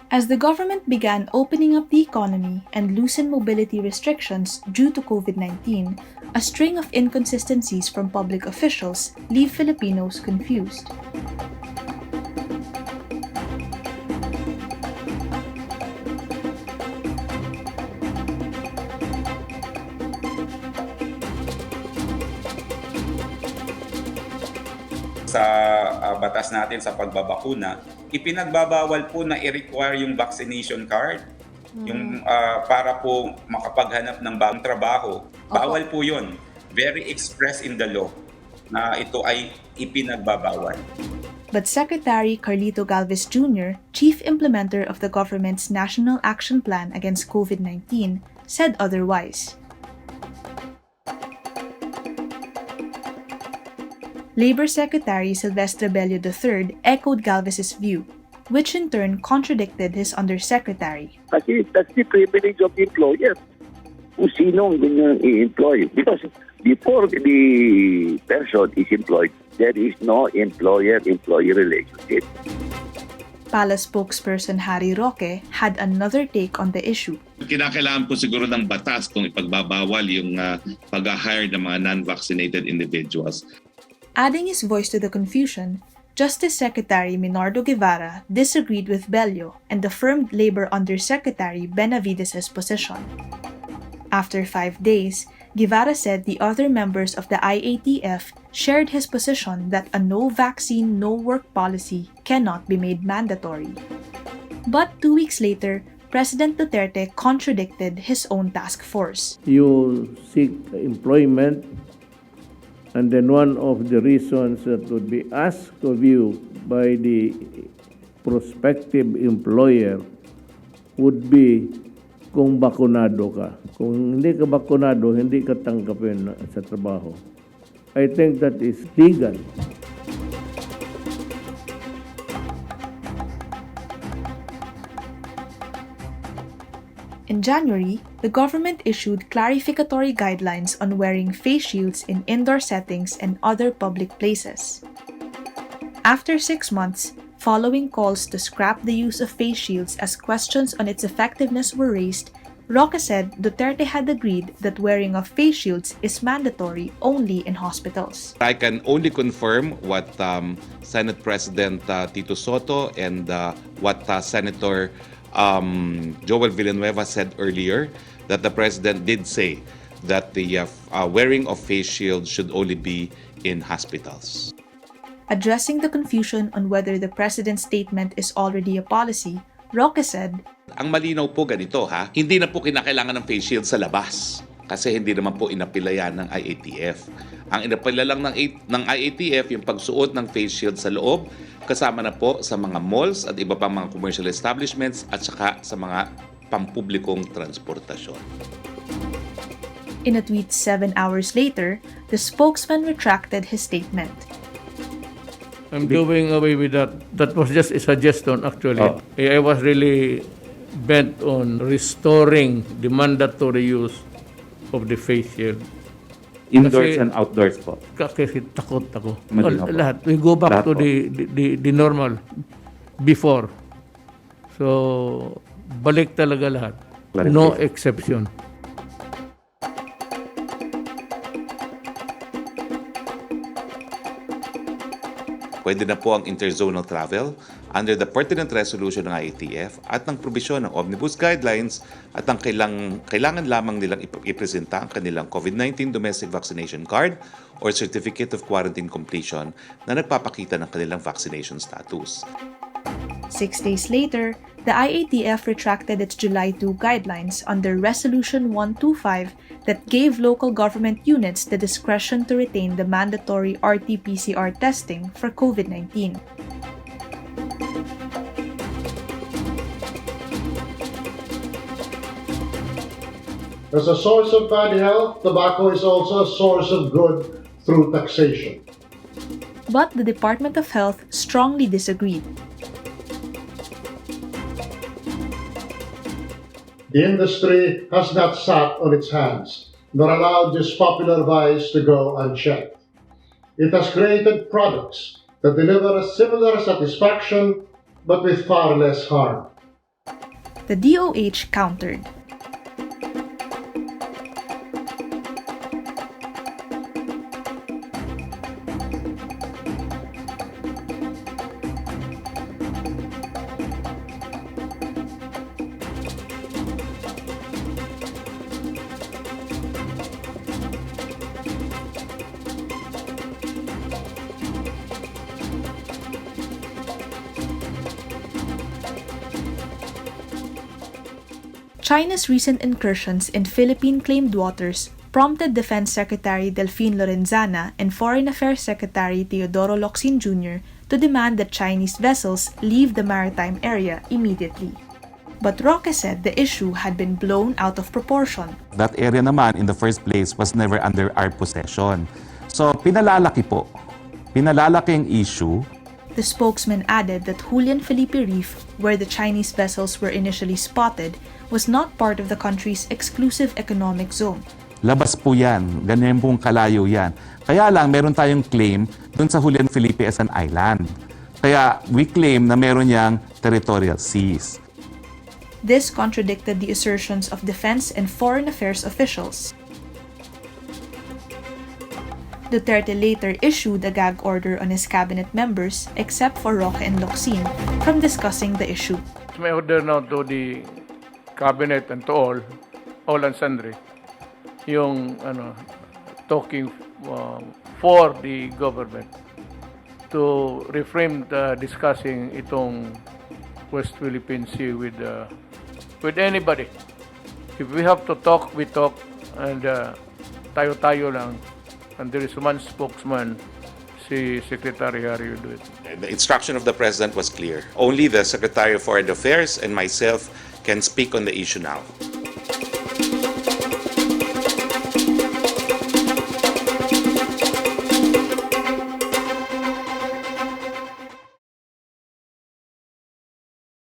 As the government began opening up the economy and loosen mobility restrictions due to COVID-19, a string of inconsistencies from public officials leave Filipinos confused. Sa batas natin sa pagbabakuna, ipinagbabawal po na i-require yung vaccination card. Yung para po makapaghanap ng bagong trabaho. Bawal po yun. Very express in the law na ito ay ipinagbabawal. But Secretary Carlito Galvez Jr., chief implementer of the government's National Action Plan against COVID-19, said otherwise. Labor Secretary Silvestre Bello III echoed Galvez's view, which in turn contradicted his undersecretary. Kasi that's the privilege of the employer. Kung sino ang ganyan i-employ. Because before the person is employed, there is no employer-employee relationship. Palace spokesperson Harry Roque had another take on the issue. Kinakailangan po siguro ng batas kung ipagbabawal yung pag-hire ng mga non-vaccinated individuals. Adding his voice to the confusion, Justice Secretary Minardo Guevara disagreed with Bello and affirmed Labor Undersecretary Benavides's position. After 5 days, Guevara said the other members of the IATF shared his position that a no vaccine, no work policy cannot be made mandatory. But 2 weeks later, President Duterte contradicted his own task force. You seek employment, and then one of the reasons that would be asked of you by the prospective employer would be kung bakunado ka. Kung hindi ka bakunado, hindi ka tanggapin sa trabaho. I think that is legal. In January, the government issued clarificatory guidelines on wearing face shields in indoor settings and other public places. After 6 months, following calls to scrap the use of face shields as questions on its effectiveness were raised, Roque said Duterte had agreed that wearing of face shields is mandatory only in hospitals. I can only confirm what Senate President Tito Soto and what Senator Joel Villanueva said earlier, that the President did say that the wearing of face shields should only be in hospitals. Addressing the confusion on whether the President's statement is already a policy, Roque said, Ang malinaw po ganito hindi na po kinakailangan ng face shield sa labas kasi hindi naman po inapila yan ng IATF. Ang inapila lang ng IATF yung pagsuot ng face shield sa loob, kasama na po sa mga malls at iba pang mga commercial establishments at saka sa mga pampublikong transportasyon. In a tweet 7 hours later, the spokesman retracted his statement. I'm doing away with that. That was just a suggestion, actually. I was really bent on restoring the mandatory use of the face shield. Indoors and outdoors po. Kasi takot ako. Lahat. We go back Lahat to the normal before. So, balik talaga lahat. No exception. Pwede na po ang interzonal travel under the pertinent resolution ng IATF at ng probisyon ng Omnibus Guidelines at ang kailangan lamang nilang ipresenta ang kanilang COVID-19 domestic vaccination card or certificate of quarantine completion na nagpapakita ng kanilang vaccination status. 6 days later, the IATF retracted its July 2 guidelines under Resolution 125 that gave local government units the discretion to retain the mandatory RT-PCR testing for COVID-19. As a source of bad health, tobacco is also a source of good through taxation. But the Department of Health strongly disagreed. The industry has not sat on its hands, nor allowed this popular vice to go unchecked. It has created products that deliver a similar satisfaction but with far less harm. The DOH countered. China's recent incursions in Philippine-claimed waters prompted Defense Secretary Delfin Lorenzana and Foreign Affairs Secretary Teodoro Locsin Jr. to demand that Chinese vessels leave the maritime area immediately. But Roque said the issue had been blown out of proportion. That area naman in the first place was never under our possession. So pinalalaki po. Pinalalaki ang issue. The spokesman added that Julian Felipe Reef, where the Chinese vessels were initially spotted, was not part of the country's exclusive economic zone. Labas po yan. Ganyan pong kalayo yan. Kaya lang, meron tayong claim dun sa Julian Felipe as an island. Kaya we claim na meron niyang territorial seas. This contradicted the assertions of defense and foreign affairs officials. Duterte later issued a gag order on his cabinet members, except for Roque and Locsin, from discussing the issue. May order now to the cabinet and to all and sundry, yung talking for the government to refrain discussing itong West Philippine Sea with anybody. If we have to talk, we talk, and tayo-tayo lang. And there is one spokesman, si Secretary Harry Duterte. The instruction of the President was clear. Only the Secretary of Foreign Affairs and myself can speak on the issue now.